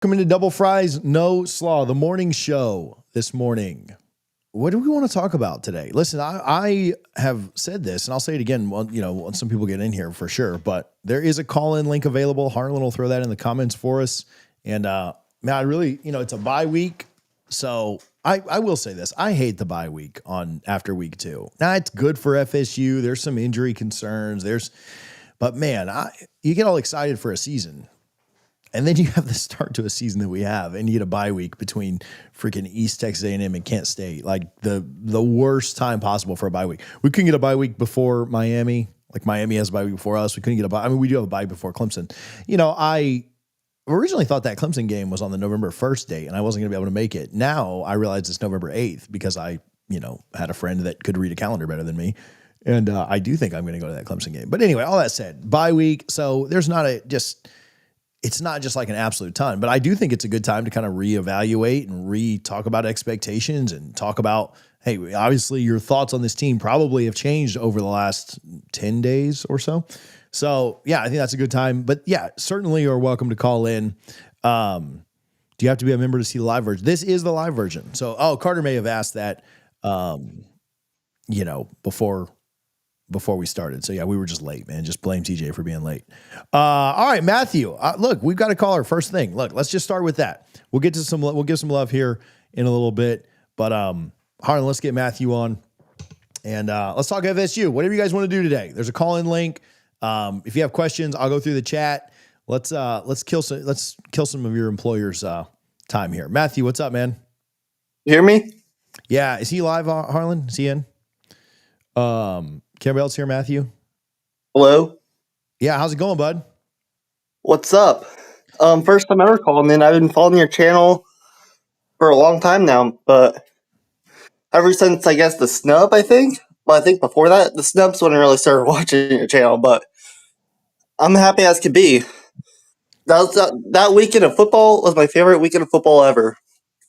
Welcome into Double Fries No Slaw, the morning show this morning. What do we want to talk about today? Listen, I have said this, and I'll say it again. Well, once some people get in here for sure, but there is a call-in link available. Harlan will throw that in the comments for us. And man, I really, it's a bye week, so I will say this: I hate the bye week after week 2. Now it's good for FSU. There's some injury concerns. But man, you get all excited for a season. And then you have the start to a season that we have, and you get a bye week between freaking East Texas A&M and Kent State, like the worst time possible for a bye week. We couldn't get a bye week before Miami, like Miami has a bye week before us. We couldn't get a bye. I mean, we do have a bye before Clemson. I originally thought that Clemson game was on the November 1st date, and I wasn't going to be able to make it. Now I realize it's November 8th because I, had a friend that could read a calendar better than me. And I do think I'm going to go to that Clemson game. But anyway, all that said, bye week. So there's not it's not just like an absolute ton, but I do think it's a good time to kind of reevaluate and talk about expectations and talk about, hey, obviously your thoughts on this team probably have changed over the last 10 days or so. So yeah, I think that's a good time, but yeah, certainly you're welcome to call in. Do you have to be a member to see the live version? This is the live version. So, Carter may have asked that, before we started. So yeah, we were just late, man. Just blame TJ for being late. All right, Matthew, look, we've got a caller first thing. Look, let's just start with that. We'll give some love here in a little bit, but Harlan, let's get Matthew on and let's talk FSU. Whatever you guys want to do today. There's a call-in link. If you have questions, I'll go through the chat. Let's kill some of your employers' time here. Matthew, what's up, man? You hear me? Yeah. Is he live, Harlan? Is he in? Can anybody else hear Matthew? Hello? Yeah, how's it going, bud? What's up? First time ever calling in. I've been following your channel for a long time now, but ever since, I guess, the snub, I think. Well, I think before that, the snub's when I really started watching your channel, but I'm happy as could be. That weekend of football was my favorite weekend of football ever.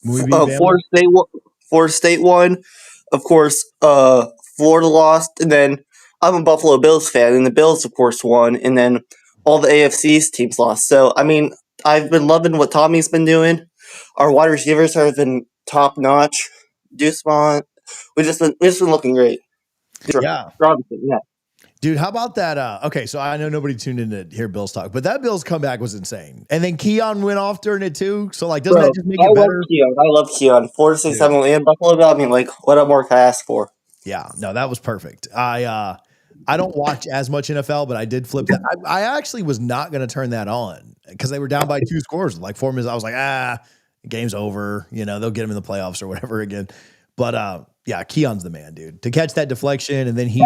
Florida State won. Of course, Florida lost, and then I'm a Buffalo Bills fan, and the Bills, of course, won, and then all the AFC's teams lost. So, I mean, I've been loving what Tommy's been doing. Our wide receivers have been top notch. Deucemont, we've just been looking great. Yeah. Robinson, yeah. Dude, how about that? Okay, so I know nobody tuned in to hear Bills talk, but that Bills comeback was insane. And then Keon went off during it too. So, like, doesn't that just make it better? I love Keon. 4 to 6, 7 and Buffalo Bill. I mean, like, what more can I ask for? Yeah, no, that was perfect. I don't watch as much NFL, but I did flip that. I actually was not going to turn that on because they were down by 2 scores, like 4 minutes. I was like, game's over. They'll get him in the playoffs or whatever again. But yeah, Keon's the man, dude. To catch that deflection, and then he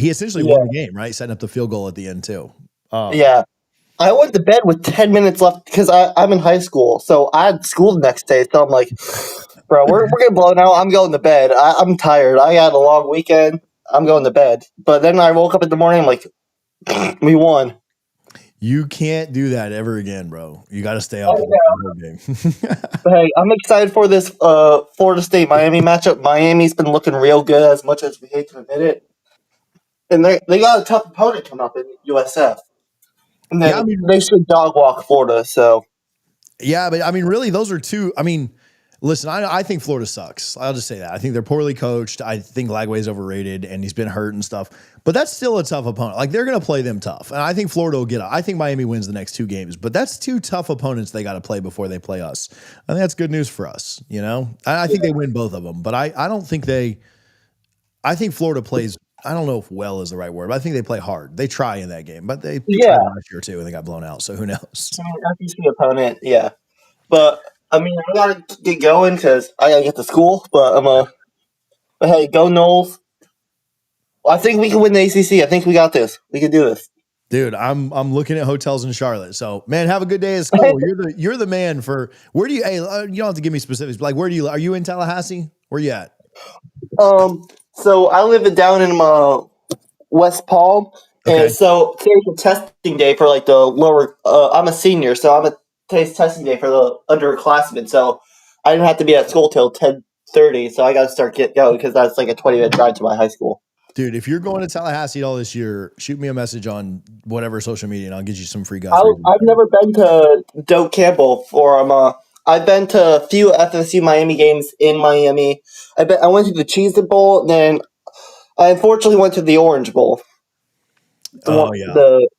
essentially won the game, right? Setting up the field goal at the end too. Yeah. I went to bed with 10 minutes left because I'm in high school. So I had school the next day. So I'm like, bro, we're getting blown out. I'm going to bed. I'm tired. I had a long weekend. I'm going to bed. But then I woke up in the morning. I'm like, we won. You can't do that ever again, bro. You got to stay up. Game. Hey, I'm excited for this Florida State Miami matchup. Miami's been looking real good, as much as we hate to admit it. And they got a tough opponent coming up in USF. And then they should dog walk Florida. So yeah, but I mean, really, those are two. I mean, listen, I think Florida sucks. I'll just say that. I think they're poorly coached. I think Lagway's overrated, and he's been hurt and stuff. But that's still a tough opponent. Like, they're going to play them tough. And I think Florida will get up. I think Miami wins the next 2 games. But that's 2 tough opponents they got to play before they play us. I think that's good news for us, I think they win both of them. But I don't think I think Florida plays, I don't know if well is the right word, but I think they play hard. They try in that game. But they tried last year, too, and they got blown out. So who knows? SEC opponent, yeah. But I mean, I gotta get going because I gotta get to school. But hey, go Noles! I think we can win the ACC. I think we got this. We can do this, dude. I'm looking at hotels in Charlotte. So, man, have a good day at school. You're the man for. Where do you? Hey, you don't have to give me specifics. But like, where do you? Are you in Tallahassee? Where you at? So I live down in West Palm, and so today's a testing day for like the lower. I'm a senior, so today's testing day for the underclassmen. So I didn't have to be at school till 10:30. So I got to start getting going because that's like a 20-minute drive to my high school. Dude, if you're going to Tallahassee all this year, shoot me a message on whatever social media, and I'll get you some free Guthrie. I've never been to Doak Campbell for I've been to a few FSU Miami games in Miami. I went to the Cheez It Bowl, then I unfortunately went to the Orange Bowl, Oh yeah, the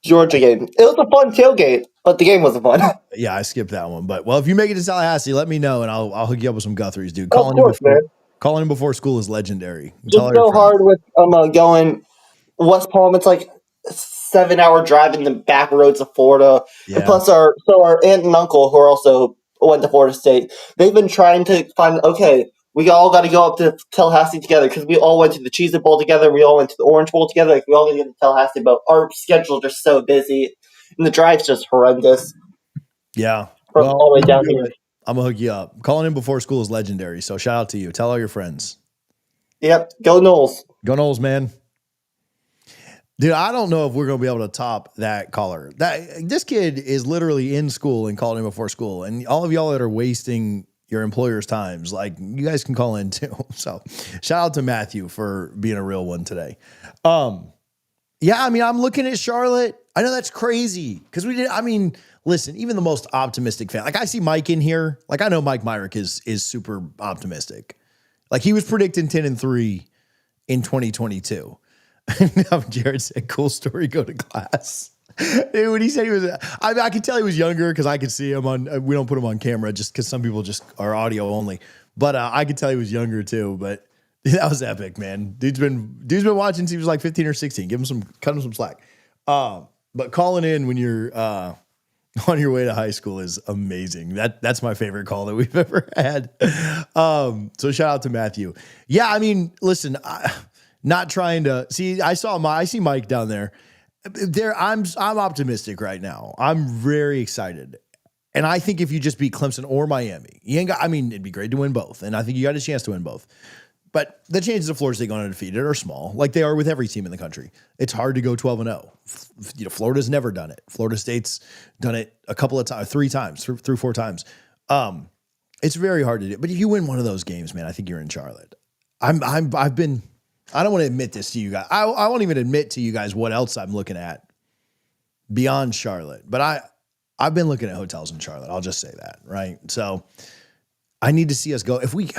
Georgia game. It was a fun tailgate, but the game wasn't fun. yeah, I skipped that one. But well, if you make it to Tallahassee, let me know, and I'll hook you up with some Guthries, dude. Of course, man. Calling him before school is legendary. Tell Just all your so friends. hard with going West Palm. It's like a 7 hour drive in the back roads of Florida, and Yeah, plus our aunt and uncle who are also went to Florida State. They've been trying to find we all got to go up to Tallahassee together because we all went to the Cheez It Bowl together. We all went to the Orange Bowl together. Like, we all got to get to Tallahassee, but our schedules are so busy, and the drive's just horrendous yeah. from Well, all the way down here. I'm gonna hook you up. Calling him before school is legendary. So shout out to you. Tell all your friends. Yep, go Noles. Go Noles, man. Dude, I don't know if we're gonna be able to top that caller. This kid is literally in school and calling him before school, and all of y'all that are wasting your employer's times, like you guys can call in too. So, shout out to Matthew for being a real one today. Yeah, I mean, I'm looking at Charlotte. I know that's crazy because we did. I mean, listen, even the most optimistic fan, like I see Mike in here. Like I know Mike Myrick is super optimistic. Like he was predicting 10-3 in 2022. Now Jared said, "Cool story. Go to class." Dude, when he said he was, I could tell he was younger because I could see him on. We don't put him on camera just because some people just are audio only. But I could tell he was younger too. But that was epic, man. Dude's been watching since he was like 15 or 16. Cut him some slack. But calling in when you're on your way to high school is amazing. That's my favorite call that we've ever had. So shout out to Matthew. Yeah, I mean, listen. Not trying to see. I see Mike down there. I'm optimistic right now. I'm very excited, and I think if you just beat Clemson or Miami, you ain't got. I mean, it'd be great to win both, and I think you got a chance to win both. But the chances of Florida State going undefeated are small, like they are with every team in the country. It's hard to go 12-0. You know, Florida's never done it. Florida State's done it a couple of times, 3 times, 4 times. It's very hard to do. But if you win one of those games, man, I think you're in Charlotte. I don't want to admit this to you guys. I won't even admit to you guys what else I'm looking at beyond Charlotte. But I've been looking at hotels in Charlotte. I'll just say that, right? So I need to see us go. If we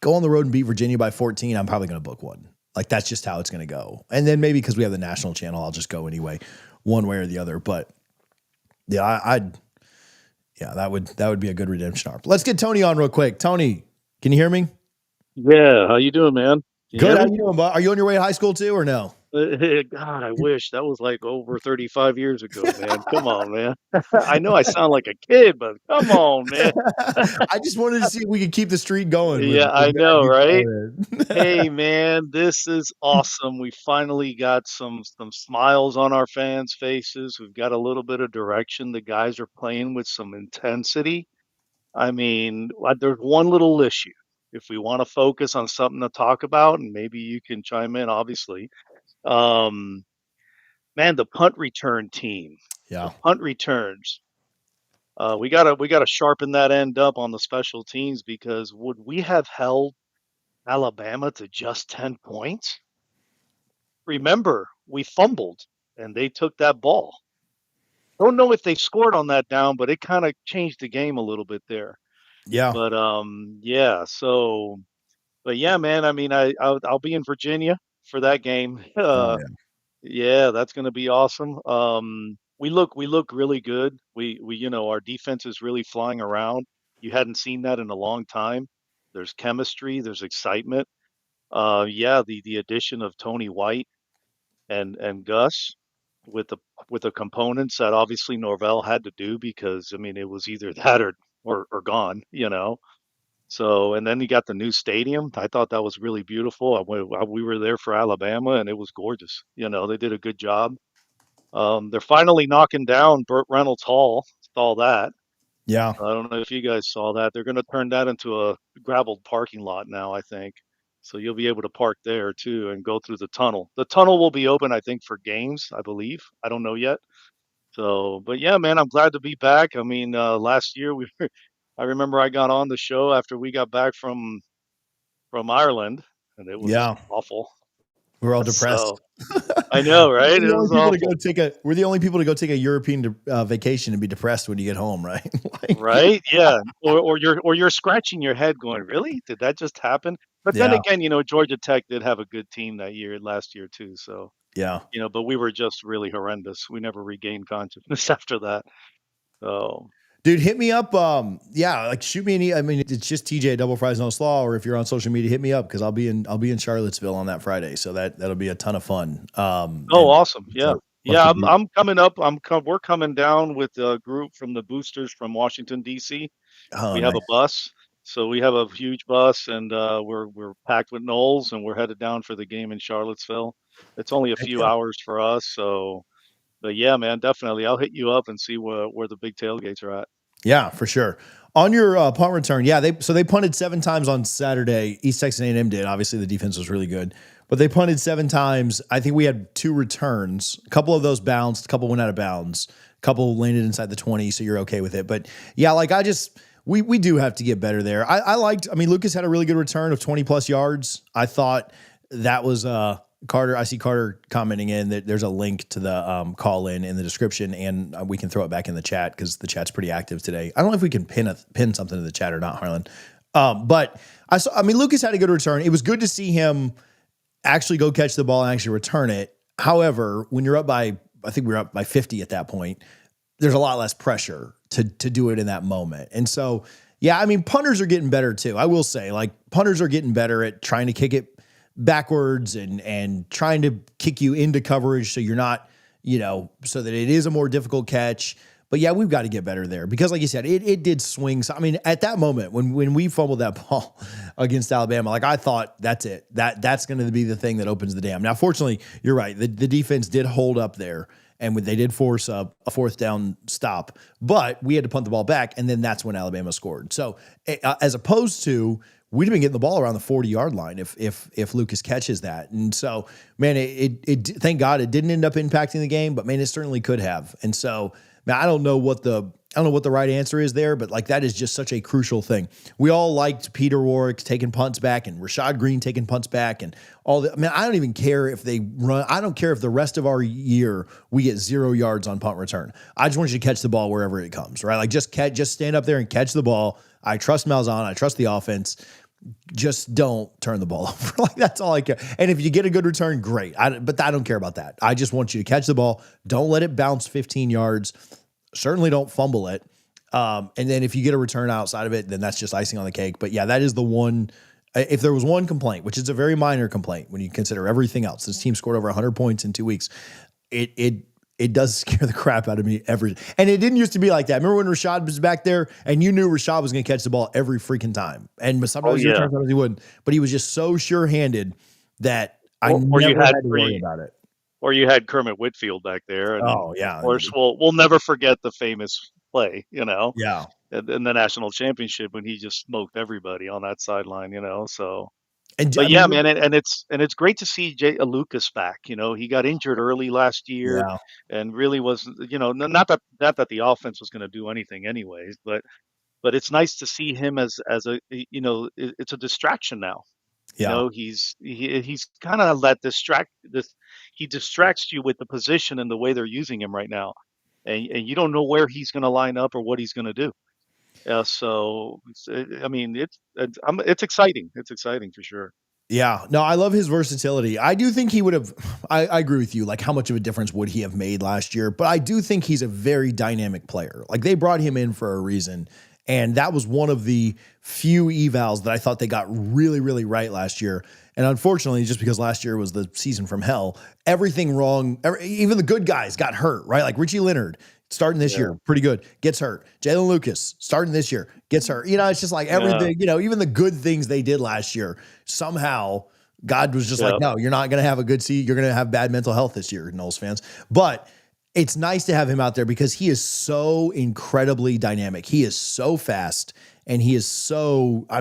go on the road and beat Virginia by 14, I'm probably going to book one. Like that's just how it's going to go. And then maybe because we have the national channel, I'll just go anyway, one way or the other. But yeah, that would be a good redemption arc. Let's get Tony on real quick. Tony, can you hear me? Yeah, how you doing, man? Can you Good. hear How me? you doing, bud? Are you on your way to high school too, or no? God, I wish that was like over 35 years ago, man. Come on, man. I know I sound like a kid, but come on, man. I just wanted to see if we could keep the streak going Yeah, with I know, you right? calling Hey, in. man, this is awesome. We finally got some smiles on our fans' faces. We've got a little bit of direction. The guys are playing with some intensity. I mean, there's one little issue. If we want to focus on something to talk about, and maybe you can chime in, obviously. Um, Man, the punt return team, the Yeah. punt returns. We gotta sharpen that end up on the special teams because would we have held Alabama to just 10 points? Remember, we fumbled and they took that ball. Don't know if they scored on that down, but it kind of changed the game a little bit there. Yeah. But yeah, but yeah, man, I mean I'll be in Virginia for that game. Oh yeah. Yeah, that's going to be awesome. We look really good. Our defense is really flying around. You hadn't seen that in a long time. There's chemistry, there's excitement. Yeah, the addition of Tony White and Gus with the components that obviously Norvell had to do because I mean it was either that or gone, you know. So and then you got the new stadium. I thought that was really beautiful. We were there for Alabama and it was gorgeous. You know, they did a good job. They're finally knocking down Burt Reynolds Hall. Saw that. Yeah. I don't know if you guys saw that. They're going to turn that into a graveled parking lot now, I think. So you'll be able to park there too and go through the tunnel. The tunnel will be open, I think, for games, I believe. I don't know yet. So, but yeah, man, I'm glad to be back. I mean, last year I remember I got on the show after we got back from Ireland, and it was Yeah. awful. We're all depressed. So I know, right? We're the It only was people to go awful. we're the only people to go take a European vacation and be depressed when you get home, right? Like, Right? Yeah. Or you're scratching your head going, "Really? Did that just happen?" But then yeah, again, Georgia Tech did have a good team that year, last year too. So, yeah. but we were just really horrendous. We never regained consciousness after that. So, Dude, hit me up. Yeah, like shoot me I mean, it's just TJ Double Fries No Slaw, or if you're on social media, hit me up because I'll be in Charlottesville on that Friday, so that'll be a ton of fun. oh, And awesome. Yeah. love Yeah, to I'm be. I'm coming up. We're coming down with a group from the boosters from Washington D.C. Oh, We have nice. a bus. So we have a huge bus, and we're packed with Noles, and we're headed down for the game in Charlottesville. It's only a Heck few yeah. hours for us, so but yeah, man, definitely. I'll hit you up and see where the big tailgates are at. Yeah, for sure. On your punt return, yeah, they punted 7 times on Saturday. East Texas A&M did. Obviously, the defense was really good, but they punted 7 times. I think we had 2 returns. A couple of those bounced. A couple went out of bounds. A couple landed inside the 20. So you're okay with it. But yeah, like we do have to get better there. I mean, Lucas had a really good return of 20+ yards. I thought that was Carter. I see Carter commenting in that there's a link to the call in the description, and we can throw it back in the chat because the chat's pretty active today. I don't know if we can pin something to the chat or not, Harlan. But I mean, Lucas had a good return. It was good to see him actually go catch the ball and actually return it. However, when you're up by, I think we were up by 50 at that point, there's a lot less pressure to do it in that moment. And so, yeah, I mean, punters are getting better too. I will say, like, punters are getting better at trying to kick it backwards and trying to kick you into coverage so you're not, so that it is a more difficult catch. But yeah, we've got to get better there because, like you said, it did swing. So, I mean, at that moment when we fumbled that ball against Alabama, like I thought that's it. That's going to be the thing that opens the dam. Now, fortunately, you're right. The defense did hold up there, and they did force a 4th down stop, but we had to punt the ball back, and then that's when Alabama scored. So, as opposed to we'd have been getting the ball around the 40-yard line if Lucas catches that. And so, man, it thank God it didn't end up impacting the game, but man, it certainly could have. And so, man, I don't know what the right answer is there, but like that is just such a crucial thing. We all liked Peter Warwick taking punts back and Rashad Green taking punts back and all that. I mean, I don't even care if they run. I don't care if the rest of our year we get 0 yards on punt return. I just want you to catch the ball wherever it comes, right? Like just stand up there and catch the ball. I trust Malzahn. I trust the offense. Just don't turn the ball over. Like that's all I care. And if you get a good return, great. But I don't care about that. I just want you to catch the ball. Don't let it bounce 15 yards. Certainly don't fumble it. And then if you get a return outside of it, then that's just icing on the cake. But yeah, that is the one. If there was one complaint, which is a very minor complaint when you consider everything else, this team scored over 100 points in 2 weeks. It does scare the crap out of me and it didn't used to be like that. Remember when Rashad was back there and you knew Rashad was going to catch the ball every freaking time. And sometimes Yeah. sometimes he wouldn't, but he was just so sure-handed that I Or you never had had to worry about it. or you had Kermit Whitfield back there, and Oh yeah. of course we'll never forget the famous play, Yeah. in the national championship when he just smoked everybody on that sideline, So, And but I yeah, mean, man, and it's great to see Lucas back. He got injured early last year, yeah, and really was, not that the offense was going to do anything anyways, but it's nice to see him as a, it's a distraction now. yeah. He's kind of let distract this. He distracts you with the position and the way they're using him right now, and you don't know where he's going to line up or what he's going to do. So I mean, it's exciting. It's exciting for sure. Yeah, no, I love his versatility. I do think he would have, I agree with you. Like, how much of a difference would he have made last year? But I do think he's a very dynamic player. Like, they brought him in for a reason. And that was one of the few evals that I thought they got really, really right last year. And unfortunately, just because last year was the season from hell, everything wrong, even the good guys got hurt, right? Like Richie Leonard starting this year, pretty good, gets hurt. Jalen Lucas starting this year, gets hurt. It's just like everything, even the good things they did last year, somehow God was just like, no, you're not going to have a good season. You're going to have bad mental health this year, Noles fans. But it's nice to have him out there because he is so incredibly dynamic. He is so fast and he is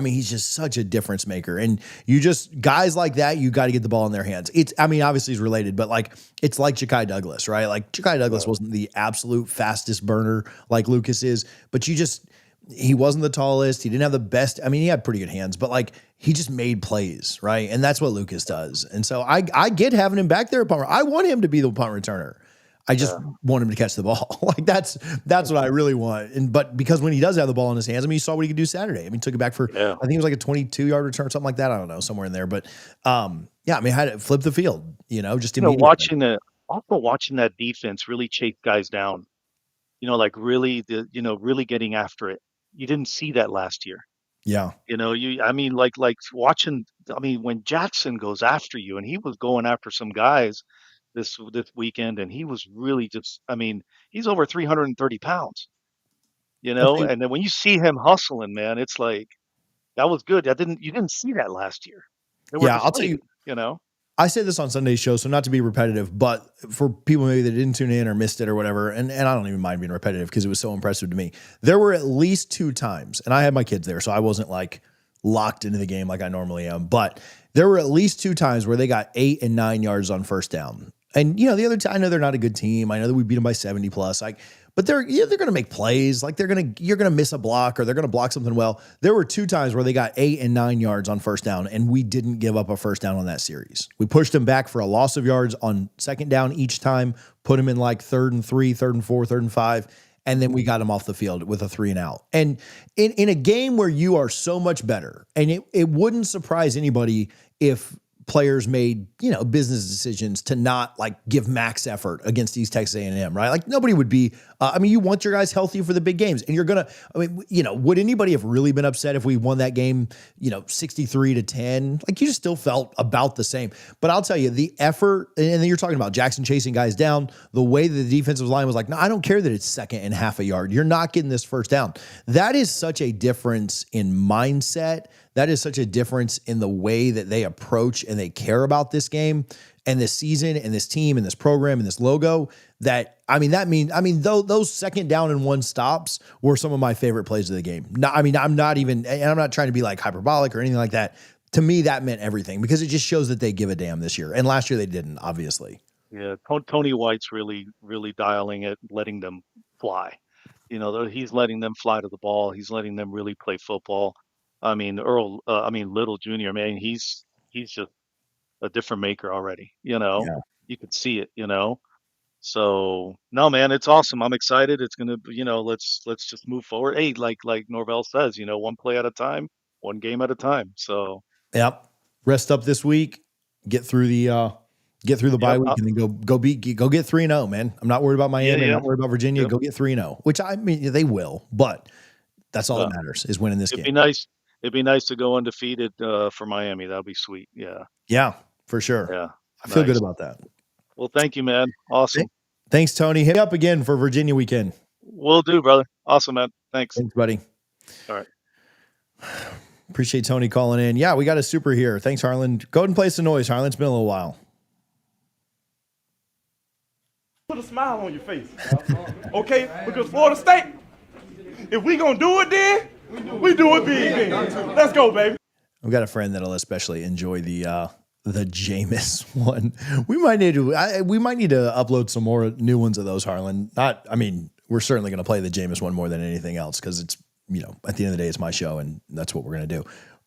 he's just such a difference maker. And guys like that, you got to get the ball in their hands. Obviously he's related, but like, it's like Ja'Kai Douglas, right? Like Ja'Kai Douglas wasn't the absolute fastest burner like Lucas is, but he wasn't the tallest. He didn't have the best. I mean, he had pretty good hands, but like he just made plays, right? And that's what Lucas does. And so I get having him back there. I want him to be the punt returner. I just want him to catch the ball. Like that's what I really want. But because when he does have the ball in his hands, I mean, you saw what he could do Saturday. I mean, he took it back for, I think it was like a 22-yard return, something like that. I don't know, somewhere in there. But I mean, had it flip the field, just immediately. Watching that defense really chase guys down, like really really getting after it. You didn't see that last year. Yeah. I mean, like watching, I mean, when Jackson goes after you, and he was going after some guys this weekend, and he was really just, I mean, he's over 330 pounds, I'll tell you, and then when you see him hustling, man, it's like, that was good. You didn't see that last year. They were yeah, I'll tell deflated, you, I say this on Sunday's show, so not to be repetitive, but for people maybe that didn't tune in or missed it or whatever, and I don't even mind being repetitive because it was so impressive to me. There were at least 2 times, and I had my kids there, so I wasn't like locked into the game like I normally am, but there were at least 2 times where they got 8 and 9 yards on first down. And the other time, I know they're not a good team. I know that we beat them by 70 plus. But they're going to make plays. Like you're going to miss a block or they're going to block something well. There were 2 times where they got 8 and 9 yards on first down, and we didn't give up a first down on that series. We pushed them back for a loss of yards on second down each time, put them in like 3rd and 3, 3rd and 4, 3rd and 5, and then we got them off the field with a 3 and out. And in a game where you are so much better, and it wouldn't surprise anybody if players made, business decisions to not like give max effort against East Texas A&M, right? Like nobody would be, I mean, you want your guys healthy for the big games, and you're going to, I mean, would anybody have really been upset if we won that game, 63-10? Like you just still felt about the same. But I'll tell you, the effort, and then you're talking about Jackson chasing guys down, the way that the defensive line was like, no, I don't care that it's second and half a yard. You're not getting this first down. That is such a difference in mindset. That is such a difference in the way that they approach and they care about this game and this season and this team and this program and this logo those second down and 1 stops were some of my favorite plays of the game. I'm not trying to be like hyperbolic or anything like that. To me, that meant everything because it just shows that they give a damn this year. And last year they didn't, obviously. Yeah. Tony White's really, really dialing it, letting them fly. He's letting them fly to the ball. He's letting them really play football. I mean, Little Jr., man, he's just a different maker already, Yeah. You could see it, So no, man, it's awesome. I'm excited. It's going to, let's just move forward. Hey, like Norvell says, one play at a time, one game at a time. So, yep. Rest up this week, get through the bye week, and then go get 3-0, man. I'm not worried about Miami. I'm not worried about Virginia. Go get 3-0, which I mean, they will, but that's all that matters is winning this game. It'd be nice to go undefeated for Miami. That'd be sweet. Yeah. Yeah, for sure. Yeah. I feel good about that. Well, thank you, man. Awesome. Thanks, Tony. Hit me up again for Virginia weekend. Will do, brother. Awesome, man. Thanks. Thanks, buddy. All right. Appreciate Tony calling in. Yeah, we got a super here. Thanks, Harlan. Go ahead and play some noise, Harlan. It's been a little while. Put a smile on your face. Okay? Because Florida State, if we gonna do it then, we do it big then. Let's go, baby. I've got a friend that'll especially enjoy the Jameis one. We might need to upload some more new ones of those, Harlan. We're certainly going to play the Jameis one more than anything else because it's, at the end of the day, it's my show and that's what we're going to do.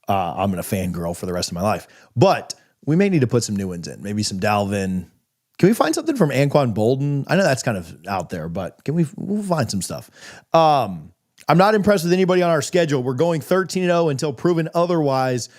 I'm going to fangirl for the rest of my life. But we may need to put some new ones in. Maybe some Dalvin. Can we find something from Anquan Bolden? I know that's kind of out there, but we'll find some stuff. I'm not impressed with anybody on our schedule. We're going 13-0 until proven otherwise.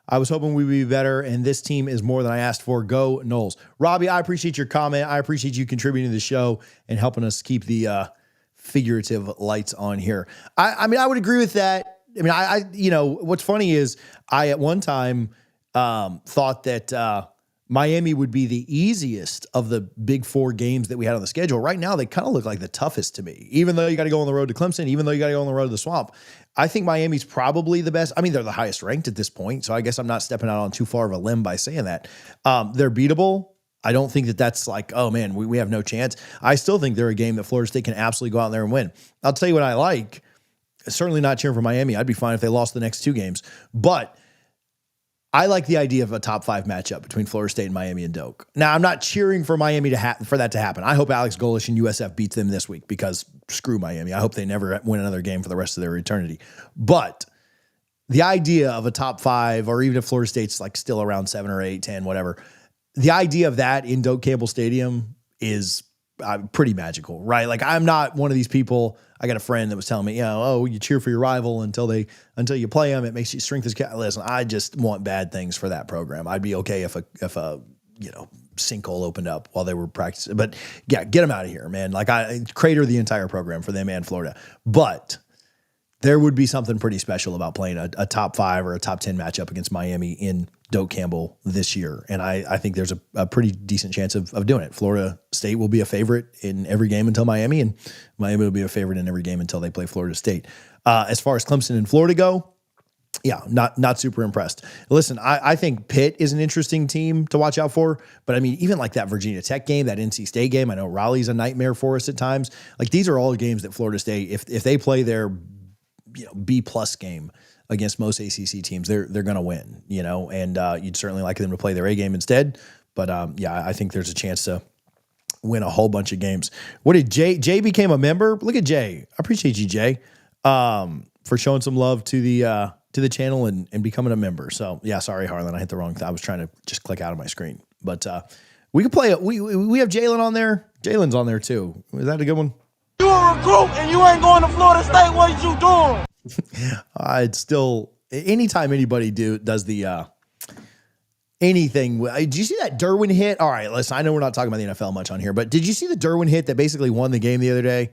I was hoping we'd be better, and this team is more than I asked for. Go Noles. Robbie, I appreciate your comment. I appreciate you contributing to the show and helping us keep the figurative lights on here. I would agree with that. What's funny is I at one time thought that Miami would be the easiest of the big 4 games that we had on the schedule. Right now, they kind of look like the toughest to me, even though you got to go on the road to Clemson, even though you got to go on the road to the Swamp. I think Miami's probably the best. I mean, they're the highest ranked at this point, so I guess I'm not stepping out on too far of a limb by saying that. They're beatable. I don't think that that's like, oh, man, we have no chance. I still think they're a game that Florida State can absolutely go out there and win. I'll tell you what I like. Certainly not cheering for Miami. I'd be fine if they lost the next 2 games. But I like the idea of a top 5 matchup between Florida State and Miami and Doak. Now, I'm not cheering for Miami for that to happen. I hope Alex Golesh and USF beats them this week because screw Miami. I hope they never win another game for the rest of their eternity. But the idea of a top 5, or even if Florida State's like still around 7 or 8, 10, whatever, the idea of that in Doak Campbell Stadium is pretty magical, right? Like, I'm not one of these people. I got a friend that was telling me, you cheer for your rival until you play them. It makes you strength as listen. I just want bad things for that program. I'd be okay if a sinkhole opened up while they were practicing, but yeah, get them out of here, man. Like, I crater the entire program for them and Florida, but there would be something pretty special about playing a top 5 or a top 10 matchup against Miami in Doak Campbell this year. And I think there's a pretty decent chance of doing it. Florida State will be a favorite in every game until Miami, and Miami will be a favorite in every game until they play Florida State. As far as Clemson and Florida go, yeah, not super impressed. Listen, I think Pitt is an interesting team to watch out for, but I mean, even like that Virginia Tech game, that NC State game, I know Raleigh's a nightmare for us at times. Like, these are all games that Florida State, if they play their B+ game against most ACC teams, they're going to win, and you'd certainly like them to play their A game instead. But I think there's a chance to win a whole bunch of games. What did Jay became a member? Look at Jay. I appreciate you, Jay, for showing some love to the channel and becoming a member. So yeah, sorry, Harlan, I hit the wrong thing. I was trying to just click out of my screen, but we could play it. We have Jalen on there. Jalen's on there too. Is that a good one? You a recruit and you ain't going to Florida State. What you doing? It's still, anytime anybody does the anything. Did you see that Derwin hit? All right, listen, I know we're not talking about the NFL much on here, but did you see the Derwin hit that basically won the game the other day?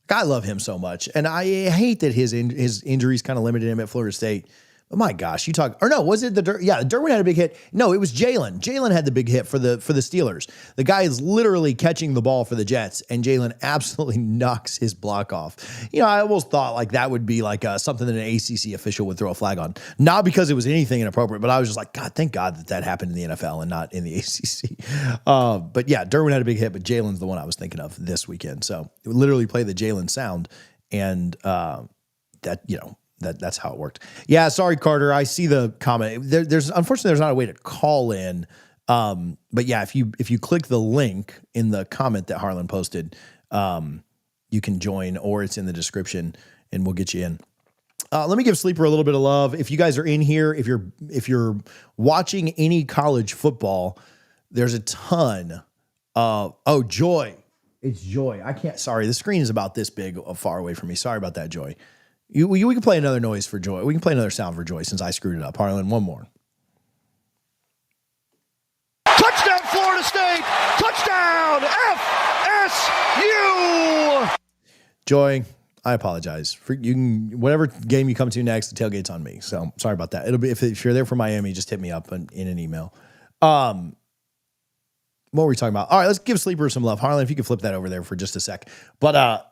I love him so much, and I hate that his injuries kind of limited him at Florida State. Oh my gosh, was it Derwin had a big hit. No, it was Jalen. Jalen had the big hit for the Steelers. The guy is literally catching the ball for the Jets, and Jalen absolutely knocks his block off. I almost thought like that would be like something that an ACC official would throw a flag on. Not because it was anything inappropriate, but I was just like, God, thank God that happened in the NFL and not in the ACC. But yeah, Derwin had a big hit, but Jalen's the one I was thinking of this weekend. So it would literally play the Jalen sound, and that's how it worked. Yeah, sorry, Carter. I see the comment. There's unfortunately there's not a way to call in. But yeah, if you click the link in the comment that Harlan posted, you can join, or it's in the description, and we'll get you in. Let me give Sleeper a little bit of love. If you guys are in here, if you're watching any college football, there's a ton of Joy. It's Joy. Sorry, the screen is about this big, far away from me. Sorry about that, Joy. We can play another noise for Joy. We can play another sound for Joy since I screwed it up. Harlan, one more. Touchdown, Florida State! Touchdown, FSU! Joy, I apologize. Whatever game you come to next, the tailgate's on me. So sorry about that. It'll be if you're there for Miami, just hit me up in an email. What were we talking about? All right, let's give Sleeper some love. Harlan, if you could flip that over there for just a sec. But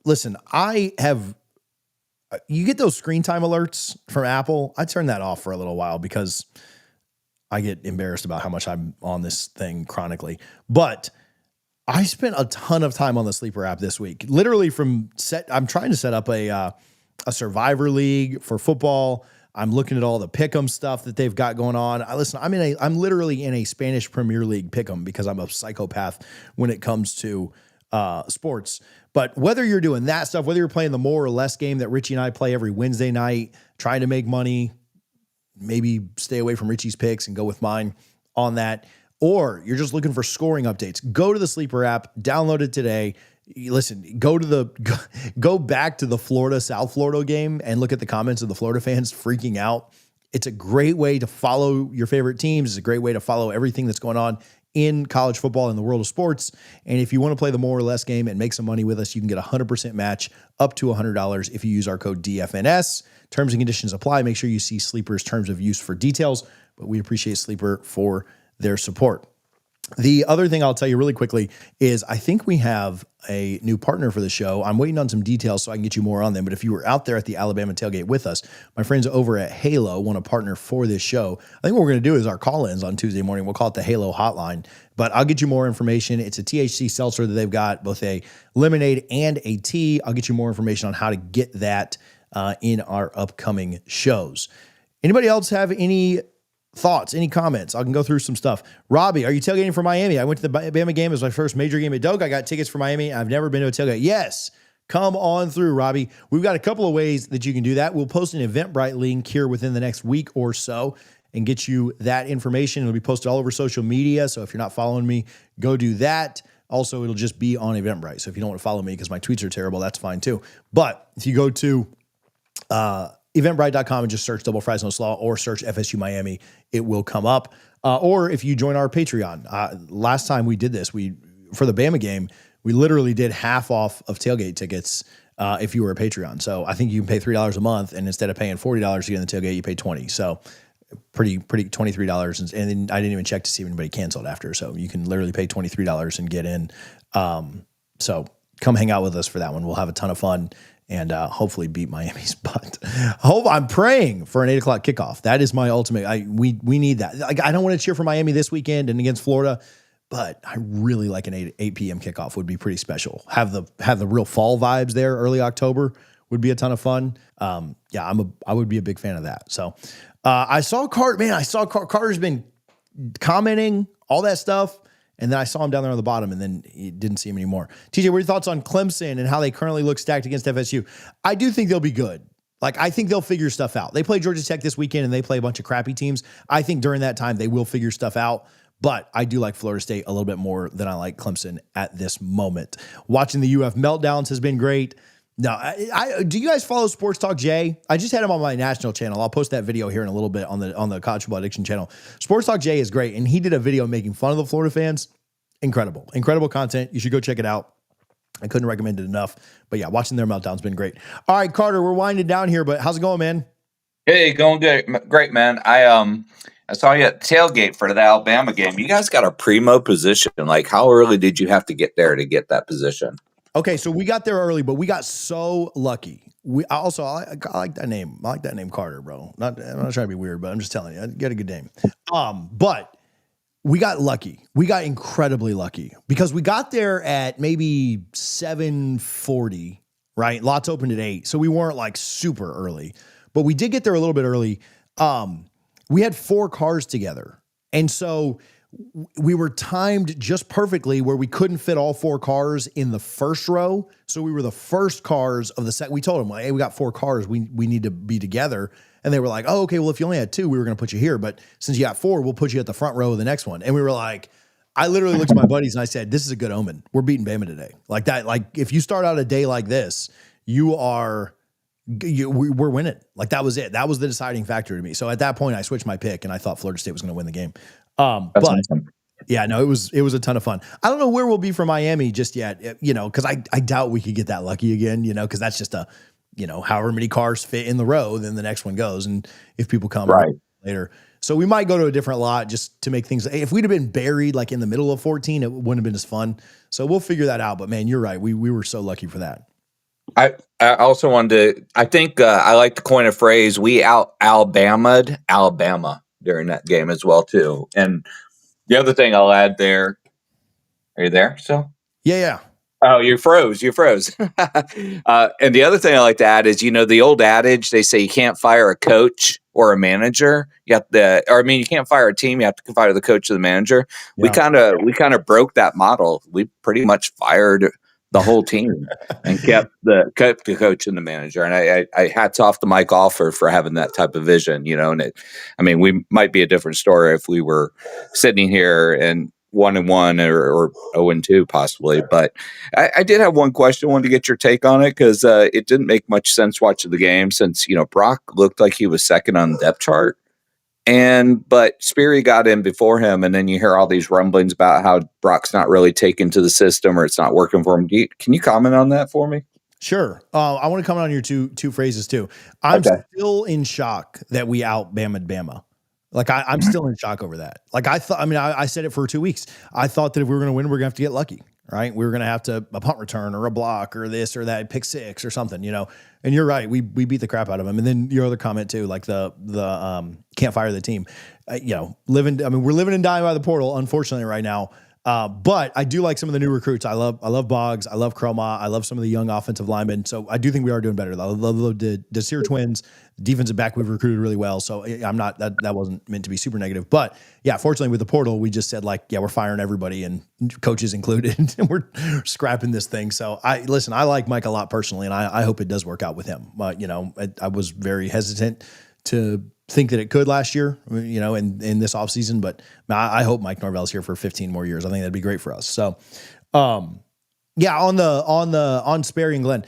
listen, you get those screen time alerts from Apple. I turn that off for a little while because I get embarrassed about how much I'm on this thing chronically. But I spent a ton of time on the Sleeper app this week. Literally I'm trying to set up a Survivor League for football. I'm looking at all the pick'em stuff that they've got going on. I'm literally in a Spanish Premier League pick'em because I'm a psychopath when it comes to sports. But whether you're doing that stuff, whether you're playing the more or less game that Richie and I play every Wednesday night, trying to make money, maybe stay away from Richie's picks and go with mine on that, or you're just looking for scoring updates, go to the Sleeper app, download it today. Listen, go back to the South Florida game and look at the comments of the Florida fans freaking out. It's a great way to follow your favorite teams. It's a great way to follow everything that's going on in college football in the world of sports. And if you want to play the more or less game and make some money with us, you can get a 100% match up to $100 if you use our code DFNS. Terms and conditions apply. Make sure you see Sleeper's terms of use for details, but we appreciate Sleeper for their support. The other thing I'll tell you really quickly is I think we have a new partner for the show. I'm waiting on some details so I can get you more on them. But if you were out there at the Alabama tailgate with us, my friends over at Halo want to partner for this show. I think what we're going to do is our call-ins on Tuesday morning. We'll call it the Halo Hotline. But I'll get you more information. It's a THC seltzer that they've got, both a lemonade and a tea. I'll get you more information on how to get that in our upcoming shows. Anybody else have any thoughts, any comments? I can go through some stuff. Robbie, are you tailgating for Miami? I went to the Bama game. It was my first major game at Doak. I got tickets for Miami. I've never been to a tailgate. Yes. Come on through, Robbie. We've got a couple of ways that you can do that. We'll post an Eventbrite link here within the next week or so and get you that information. It'll be posted all over social media. So if you're not following me, go do that. Also, it'll just be on Eventbrite. So if you don't want to follow me because my tweets are terrible, that's fine too. But if you go to eventbrite.com and just search Double Fries No Slaw or search FSU Miami, it will come up. Or if you join our Patreon, last time we did this, for the Bama game, we literally did half off of tailgate tickets if you were a Patreon. So I think you can pay $3 a month, and instead of paying $40 to get in the tailgate, you pay $20. So pretty $23. And then I didn't even check to see if anybody canceled after. So you can literally pay $23 and get in. So come hang out with us for that one. We'll have a ton of fun and hopefully beat Miami's butt. I'm praying for an 8:00 kickoff. That is my ultimate. We need that. Like, I don't want to cheer for Miami this weekend and against Florida, but I really like an 8 p.m. kickoff would be pretty special. Have the real fall vibes there. Early October would be a ton of fun. I would be a big fan of that. So I saw Carter's been commenting all that stuff. And then I saw him down there on the bottom and then he didn't see him anymore. TJ, what are your thoughts on Clemson and how they currently look stacked against FSU? I do think they'll be good. Like, I think they'll figure stuff out. They play Georgia Tech this weekend and they play a bunch of crappy teams. I think during that time they will figure stuff out. But I do like Florida State a little bit more than I like Clemson at this moment. Watching the UF meltdowns has been great. Now, do you guys follow Sports Talk Jay? I just had him on my national channel. I'll post that video here in a little bit on the College Football Addiction channel. Sports Talk Jay is great, and he did a video making fun of the Florida fans. Incredible content. You should go check it out. I couldn't recommend it enough. But yeah, watching their meltdown's been great. All right, Carter, we're winding down here, but how's it going, man? Hey, going good. Great, man. I saw you at tailgate for the Alabama game. You guys got a primo position. Like, how early did you have to get there to get that position? Okay, so we got there early, but we got so lucky. I like that name. I like that name, Carter, bro. I'm not trying to be weird, but I'm just telling you, I got a good name. But we got lucky. We got incredibly lucky because we got there at maybe 7:40, right? Lots opened at 8, so we weren't like super early, but we did get there a little bit early. We had 4 cars together, and so we were timed just perfectly where we couldn't fit all 4 cars in the first row. So we were the first cars of the set. We told them, hey, we got 4 cars. We need to be together. And they were like, oh, okay, well, if you only had 2, we were going to put you here. But since you got 4, we'll put you at the front row of the next one. And we were like, I literally looked at my buddies and I said, this is a good omen. We're beating Bama today. Like that. Like if you start out a day like this, we're winning. Like that was it. That was the deciding factor to me. So at that point I switched my pick and I thought Florida State was going to win the game. But awesome. Yeah, no, it was a ton of fun. I don't know where we'll be for Miami just yet, because I doubt we could get that lucky again, because that's just however many cars fit in the row, then the next one goes. And if people come later. So we might go to a different lot just to make things. If we'd have been buried like in the middle of 14, it wouldn't have been as fun. So we'll figure that out. But man, you're right. We were so lucky for that. I also wanted to, I think I like to coin a phrase, we out-Alabama'd Alabama during that game as well, too. And the other thing I'll add there, are you there still? Yeah. Oh, you froze. And the other thing I like to add is, the old adage, they say you can't fire a coach or a manager. You can't fire a team. You have to fire the coach or the manager. Yeah. We kind of broke that model. We pretty much fired the whole team and kept the coach and the manager. And I hats off to Mike Alford for having that type of vision, and we might be a different story if we were sitting here and 1-1 or 0-2 possibly. But I did have one question. I wanted to get your take on it because it didn't make much sense watching the game since, Brock looked like he was second on the depth chart. But Sperry got in before him, and then you hear all these rumblings about how Brock's not really taken to the system or it's not working for him. Can you comment on that for me? Sure. I want to comment on your two phrases too. I'm still in shock that we out-Bama'd Bama. Like I'm still in shock over that. Like I said it for 2 weeks. I thought that if we were going to win, we're going to have to get lucky, right? We were going to have to a punt return or a block or this or that, pick 6 or something, And you're right. We beat the crap out of them. And then your other comment too, like the can't fire the team. We're living and dying by the portal, unfortunately, right now. But I do like some of the new recruits. I love Boggs. I love Chroma. I love some of the young offensive linemen. So I do think we are doing better. I love the Desir twins. Defensive back we've recruited really well. So I'm not that wasn't meant to be super negative. But yeah, fortunately with the portal, we just said like, yeah, we're firing everybody and coaches included, and we're scrapping this thing. So I like Mike a lot personally, and I hope it does work out with him. I was very hesitant to think that it could last year, in this offseason, but I hope Mike Norvell's here for 15 more years. I think that'd be great for us. So, yeah, on Sperry and Glenn,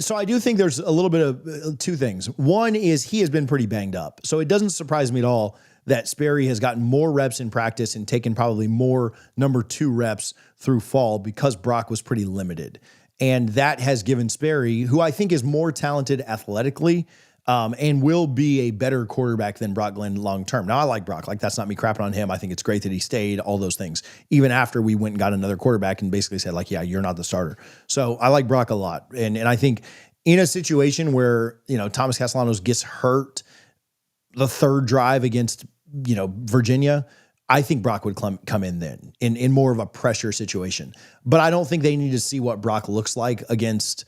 so I do think there's a little bit of two things. One is he has been pretty banged up. So it doesn't surprise me at all that Sperry has gotten more reps in practice and taken probably more number 2 reps through fall because Brock was pretty limited. And that has given Sperry, who I think is more talented athletically, and will be a better quarterback than Brock Glenn long term. Now, I like Brock. Like, that's not me crapping on him. I think it's great that he stayed, all those things, even after we went and got another quarterback and basically said, like, yeah, you're not the starter. So I like Brock a lot. And I think in a situation where, Thomas Castellanos gets hurt the third drive against, Virginia, I think Brock would come in then in more of a pressure situation. But I don't think they need to see what Brock looks like against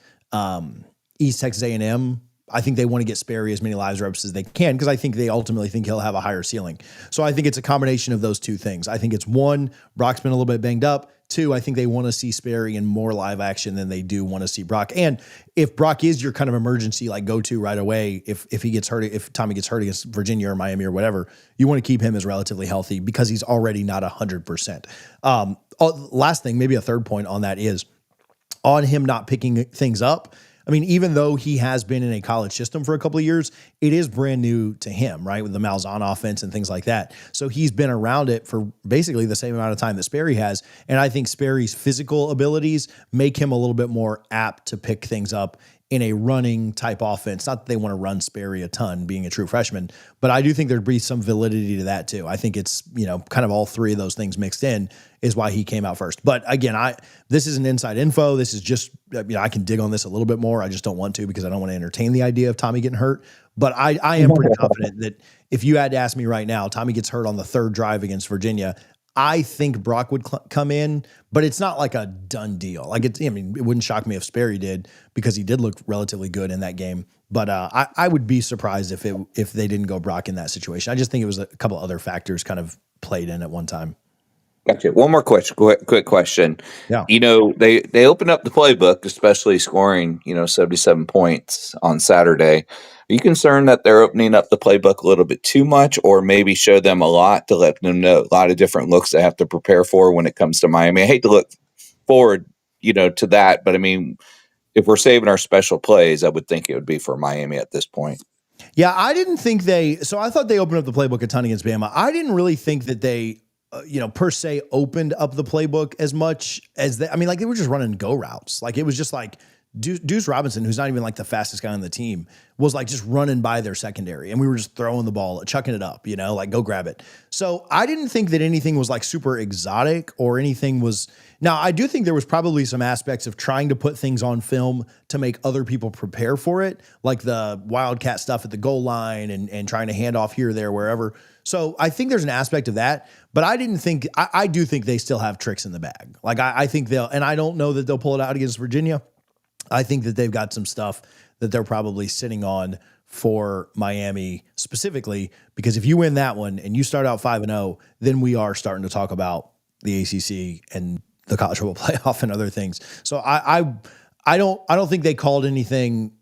East Texas A&M. I think they want to get Sperry as many live reps as they can because I think they ultimately think he'll have a higher ceiling. So I think it's a combination of those two things. I think it's one, Brock's been a little bit banged up. Two, I think they want to see Sperry in more live action than they do want to see Brock. And if Brock is your kind of emergency, like go-to right away, if he gets hurt, if Tommy gets hurt against Virginia or Miami or whatever, you want to keep him as relatively healthy because he's already not 100%. Last thing, maybe a third point on that is on him not picking things up. I mean, even though he has been in a college system for a couple of years, it is brand new to him, right? With the Malzahn offense and things like that. So he's been around it for basically the same amount of time that Sperry has. And I think Sperry's physical abilities make him a little bit more apt to pick things up in a running type offense. Not that they want to run Sperry a ton being a true freshman, but I do think there'd be some validity to that too. I think it's, kind of all three of those things mixed in is why he came out first. But again, this isn't inside info. This is just, I can dig on this a little bit more. I just don't want to because I don't want to entertain the idea of Tommy getting hurt. But I am pretty confident that if you had to ask me right now, Tommy gets hurt on the third drive against Virginia, I think Brock would come in, but it's not like a done deal. Like it wouldn't shock me if Sperry did because he did look relatively good in that game. But I would be surprised if they didn't go Brock in that situation. I just think it was a couple other factors kind of played in at one time. Gotcha. One more quick question. Yeah. They opened up the playbook, especially scoring, 77 points on Saturday. Are you concerned that they're opening up the playbook a little bit too much, or maybe show them a lot to let them know a lot of different looks they have to prepare for when it comes to Miami? I hate to look forward, to that, but I mean, if we're saving our special plays, I would think it would be for Miami at this point. Yeah, I didn't think so I thought they opened up the playbook a ton against Bama. I didn't really think that they, per se opened up the playbook as much as they were just running go routes. Like it was just like Deuce Robinson, who's not even like the fastest guy on the team, was like just running by their secondary. And we were just throwing the ball, chucking it up, like go grab it. So I didn't think that anything was like super exotic or anything was. Now, I do think there was probably some aspects of trying to put things on film to make other people prepare for it, like the Wildcat stuff at the goal line and trying to hand off here, there, wherever. So I think there's an aspect of that, but I do think they still have tricks in the bag. Like I think and I don't know that they'll pull it out against Virginia. I think that they've got some stuff that they're probably sitting on for Miami specifically, because if you win that one and you start out 5-0, then we are starting to talk about the ACC and the college football playoff and other things. So I don't think they called anything,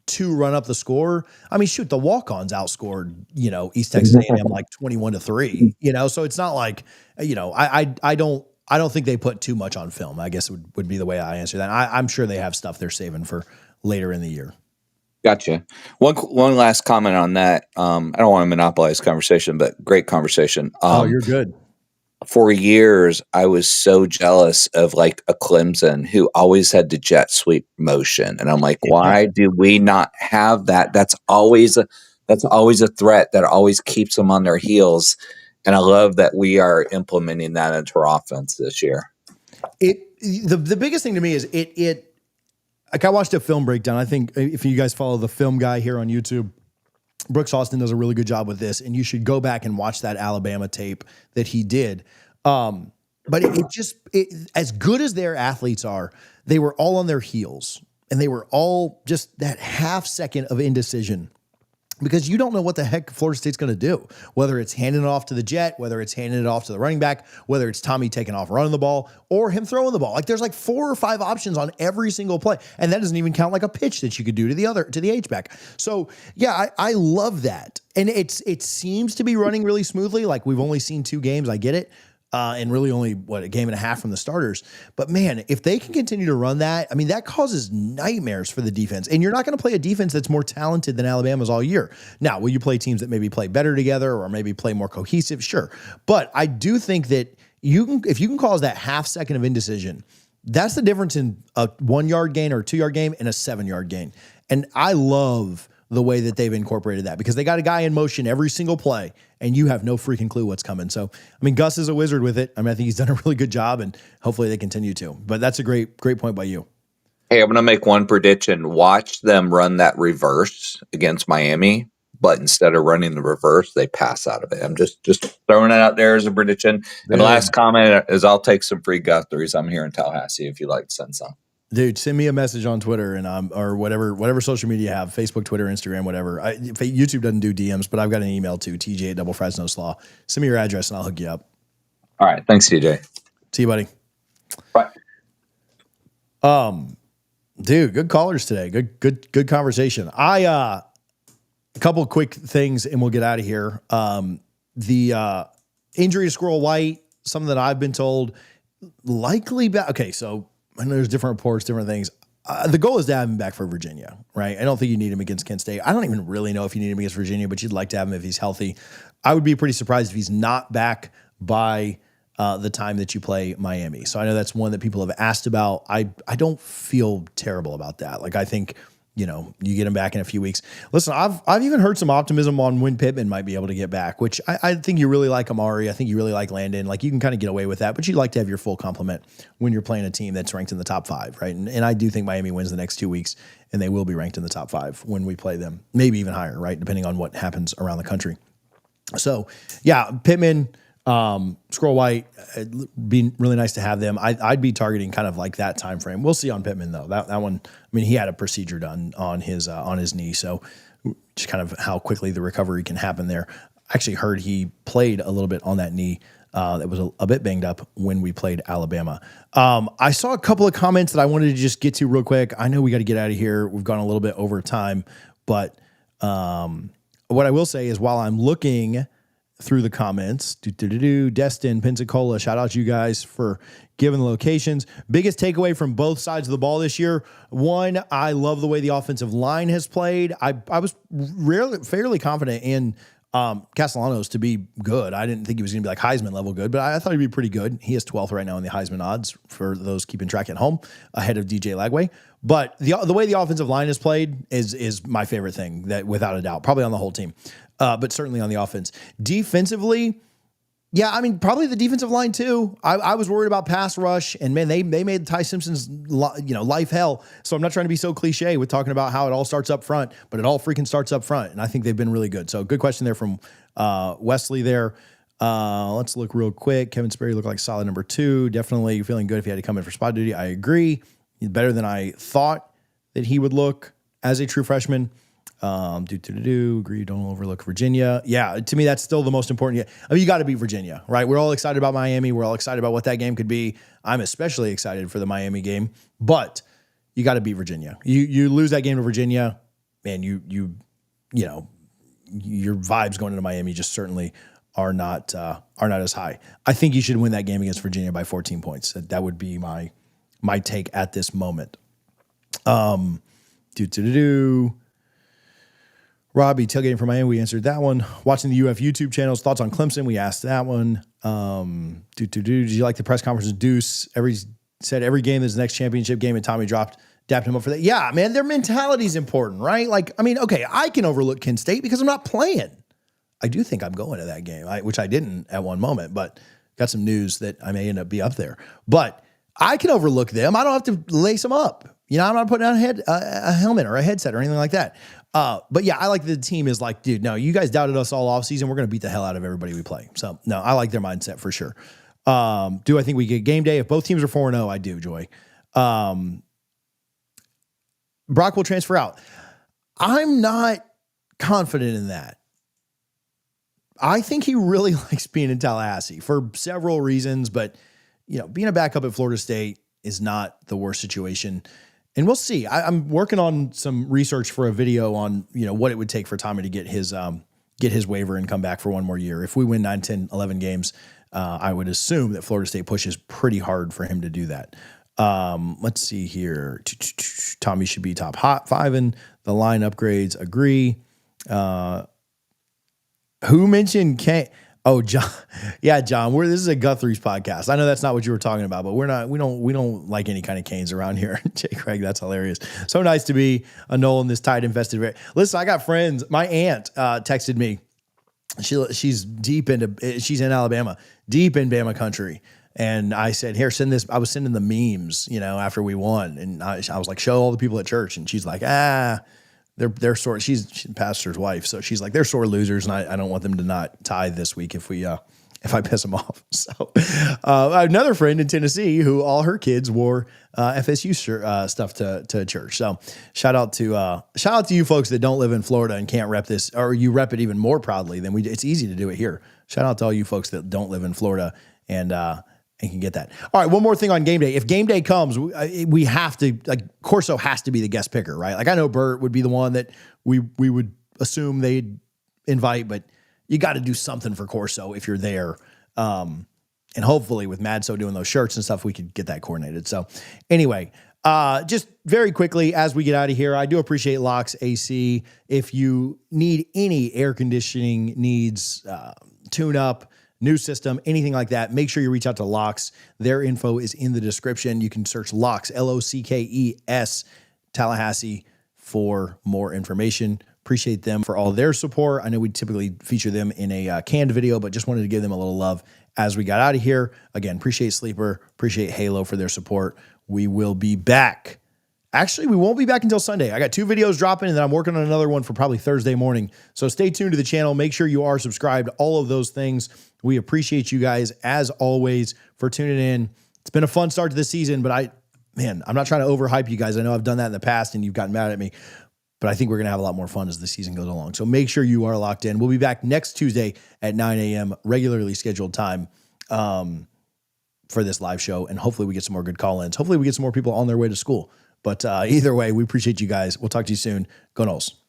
to run up the score. I mean, shoot, the walk-ons outscored, East Texas A&M like 21-3, so it's not like, I don't think they put too much on film, I guess would be the way I answer that. I'm sure they have stuff they're saving for later in the year. Gotcha. One last comment on that. I don't want to monopolize conversation, but great conversation. You're good. For years, I was so jealous of like a Clemson who always had the jet sweep motion. And I'm like, why do we not have that? That's always a threat that always keeps them on their heels. And I love that we are implementing that into our offense this year. The biggest thing to me is like I watched a film breakdown. I think if you guys follow the film guy here on YouTube, Brooks Austin does a really good job with this, and you should go back and watch that Alabama tape that he did. But as good as their athletes are, they were all on their heels, and they were all just that half second of indecision. Because you don't know what the heck Florida State's going to do, whether it's handing it off to the jet, whether it's handing it off to the running back, whether it's Tommy taking off running the ball, or him throwing the ball. Like there's like 4 or 5 options on every single play, and that doesn't even count like a pitch that you could do to the H-back. So yeah, I love that, and it seems to be running really smoothly. Like we've only seen 2 games, I get it. And really only, a game and a half from the starters. But man, if they can continue to run that, I mean, that causes nightmares for the defense. And you're not going to play a defense that's more talented than Alabama's all year. Now, will you play teams that maybe play better together or maybe play more cohesive? Sure. But I do think that if you can cause that half second of indecision, that's the difference in a 1-yard gain or a 2-yard gain and a 7-yard gain. And I love the way that they've incorporated that because they got a guy in motion every single play and you have no freaking clue what's coming. So, I mean, Gus is a wizard with it. I mean, I think he's done a really good job and hopefully they continue to, but that's a great point by you. Hey, I'm going to make one prediction. Watch them run that reverse against Miami, but instead of running the reverse, they pass out of it. I'm just throwing it out there as a prediction. And the last comment is I'll take some free Guthries. I'm here in Tallahassee if you'd like to send some. Dude, send me a message on Twitter and or whatever social media you have, Facebook, Twitter, Instagram, whatever. YouTube doesn't do DMs, but I've got an email too, TJ at Double Fries No Slaw. Send me your address and I'll hook you up. All right. Thanks, TJ. See you, buddy. Bye. Dude, good callers today. Good conversation. A couple of quick things and we'll get out of here. The injury to Squirrel White, something that I've been told likely back. Okay, so I know there's different reports, different things. The goal is to have him back for Virginia, right? I don't think you need him against Kent State. I don't even really know if you need him against Virginia, but you'd like to have him if he's healthy. I would be pretty surprised if he's not back by the time that you play Miami. So I know that's one that people have asked about. I don't feel terrible about that. Like I think, you get him back in a few weeks. Listen, I've even heard some optimism on when Pittman might be able to get back, which I think you really like Amari. I think you really like Landon. Like you can kind of get away with that, but you'd like to have your full complement when you're playing a team that's ranked in the top 5, right? And I do think Miami wins the next 2 weeks, and they will be ranked in the top 5 when we play them, maybe even higher, right? Depending on what happens around the country. So yeah, Pittman, Squirrel White, it'd be really nice to have them. I'd be targeting kind of like that time frame. We'll see on Pittman though. That one, I mean, he had a procedure done on his knee, so just kind of how quickly the recovery can happen there. I actually heard he played a little bit on that knee that was a bit banged up when we played Alabama. I saw a couple of comments that I wanted to just get to real quick. I know we got to get out of here. We've gone a little bit over time, but what I will say is while I'm looking through the comments, Destin, Pensacola, shout out to you guys for giving the locations. Biggest takeaway from both sides of the ball this year. One, I love the way the offensive line has played. I was fairly confident in Castellanos to be good. I didn't think he was going to be like Heisman level good, but I thought he'd be pretty good. He is 12th right now in the Heisman odds for those keeping track at home, ahead of DJ Lagway. But the way the offensive line is played is my favorite thing, that without a doubt, probably on the whole team. But certainly on the offense. Defensively, yeah, I mean, probably the defensive line too. I was worried about pass rush, and man, they made Ty Simpson's life hell. So I'm not trying to be so cliche with talking about how it all starts up front, but it all freaking starts up front, and I think they've been really good. So good question there from Wesley there. Let's look real quick. Kevin Sperry looked like solid number 2. Definitely feeling good if he had to come in for spot duty. I agree. He's better than I thought that he would look as a true freshman. Agree. Don't overlook Virginia. Yeah, to me, that's still the most important. I mean, you got to beat Virginia, right? We're all excited about Miami. We're all excited about what that game could be. I'm especially excited for the Miami game, but you got to beat Virginia. You lose that game to Virginia, man. Your vibes going into Miami just certainly are not as high. I think you should win that game against Virginia by 14 points. That would be my take at this moment. Robbie, tailgating from Miami, we answered that one. Watching the UF YouTube channels, thoughts on Clemson, we asked that one. Did you like the press conference with Deuce? Said every game is the next championship game, and Tommy dapped him up for that. Yeah, man, their mentality is important, right? Like, I mean, okay, I can overlook Kent State because I'm not playing. I do think I'm going to that game, which I didn't at one moment, but got some news that I may end up be up there. But I can overlook them. I don't have to lace them up. I'm not putting on a helmet or a headset or anything like that. But yeah, I like the team is like, dude, no, you guys doubted us all offseason. We're going to beat the hell out of everybody we play. So no, I like their mindset for sure. Do I think we get game day? If both teams are 4-0, I do, Joy. Brock will transfer out. I'm not confident in that. I think he really likes being in Tallahassee for several reasons, but being a backup at Florida State is not the worst situation. And we'll see. I'm working on some research for a video on, what it would take for Tommy to get his waiver and come back for one more year. If we win 9, 10, 11 games, I would assume that Florida State pushes pretty hard for him to do that. Let's see here. Tommy should be top 5 in the line upgrades. Agree. Who mentioned Kane? Oh, John. Yeah, John. This is a Guthrie's podcast. I know that's not what you were talking about, but we don't like any kind of Canes around here. Jay Craig, that's hilarious. So nice to be a Nole in this tide infested area. Listen, I got friends. My aunt texted me. She's she's in Alabama, deep in Bama country. And I said, here, send this. I was sending the memes, after we won. And I was like, show all the people at church. And she's like, they're sore. She's pastor's wife. So she's like, they're sore losers. And I don't want them to not tithe this week if I piss them off. So another friend in Tennessee who all her kids wore FSU stuff to church. So shout out to you folks that don't live in Florida and can't rep this, or you rep it even more proudly than we do. It's easy to do it here. Shout out to all you folks that don't live in Florida and can get that. All right, one more thing on game day. If game day comes, we have to, Corso has to be the guest picker, right? I know Bert would be the one that we would assume they'd invite, but you got to do something for Corso if you're there. And hopefully with Madso doing those shirts and stuff, we could get that coordinated. So anyway, just very quickly as we get out of here, I do appreciate Locks AC. If you need any air conditioning needs, tune up, new system, anything like that, make sure you reach out to Locks. Their info is in the description. You can search Locks, Lockes, Tallahassee for more information. Appreciate them for all their support. I know we typically feature them in a canned video, but just wanted to give them a little love as we got out of here. Again, appreciate Sleeper, appreciate Halo for their support. We will be back. Actually, we won't be back until Sunday. I got 2 videos dropping, and then I'm working on another one for probably Thursday morning. So stay tuned to the channel. Make sure you are subscribed. All of those things. We appreciate you guys, as always, for tuning in. It's been a fun start to the season, but I'm not trying to overhype you guys. I know I've done that in the past, and you've gotten mad at me. But I think we're going to have a lot more fun as the season goes along. So make sure you are locked in. We'll be back next Tuesday at 9 a.m., regularly scheduled time for this live show. And hopefully we get some more good call-ins. Hopefully we get some more people on their way to school. But either way, we appreciate you guys. We'll talk to you soon. Go Noles.